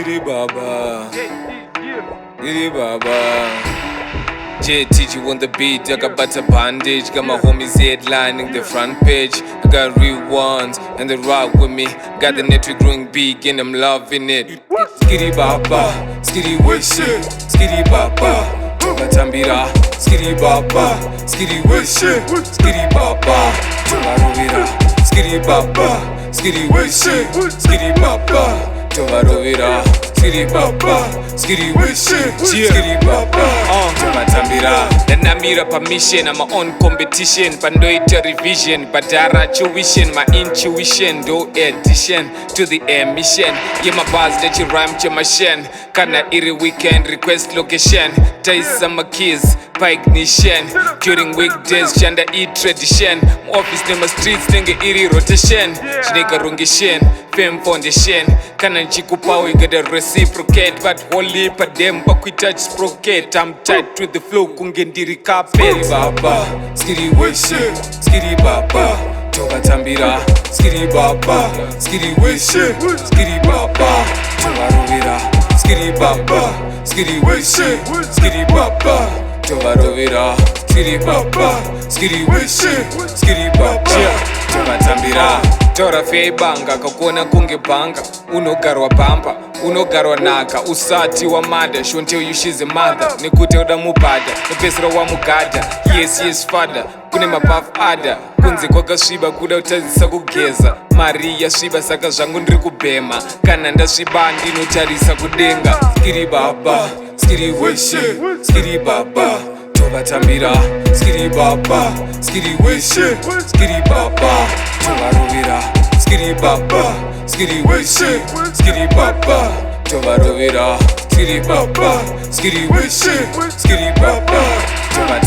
Skiri BaBa, Skiri BaBa. JTG on the beat, I got butter bandage. Got my homies headlining the front page. I got real ones and they rock with me. Got the network growing big and I'm loving it. Skiri BaBa, Skiri wishe, Skiri BaBa, Tobatambira, Skiri BaBa, Skiri wishe, Skiri BaBa, Tobarovira, Skiri BaBa, Skiri wishe, Skiri BaBa, Tobarovira, Skiri BaBa, Skiri wishe, Skiri BaBa, Tobatambira. Namira permission, I'm my own competition. Pandoita revision, Badara tuition, my intuition, do addition to the emission. Yeah, my bars that you rhyme to my shen. Kana iri weekend request location. Ties some keys, by ignition. During weekdays, chanda eat tradition. Office name streets, nenge iri rotation. Shneka rungishen, fame foundation. Kana nchikupa we get a reciprocate. But holy pa dem, bakwita sprocket. I'm tight with the flow, kungendiri kapel. BaBa, Skiri wishe, Skiri BaBa, Tobatambira, Skiri BaBa, Skiri wishe, Skiri BaBa, Tobarovira, Skiri BaBa, Skiri wishe, Skiri BaBa, Tobarovira, Skiri BaBa, Skiri wishe, Skiri BaBa, Tobatambira. Tora fei banga, kakona kunge banga. Unogarwa pampa, unogarwa naka. Usati wa mada, shonte you she's a mother. Nikute uda mubada, nepesra wa mugada. Yes father, kune mapafu ada. Kunze kwa kashiba kuda utazisa kugeza. Maria shiba saka zvangu ndiri kubhema. Kana ndasviba ndinotarisa kudenga. Skiri BaBa, Skiri wishe, Skiri BaBa, Tobatambira, Skiri BaBa, Skiri wishe, Skiri BaBa, Tobarovira, Skiri BaBa, Skiri wishe, Skiri BaBa, Tobarovira, Skiri BaBa, Skiri wishe, Skiri BaBa, Tobatambira.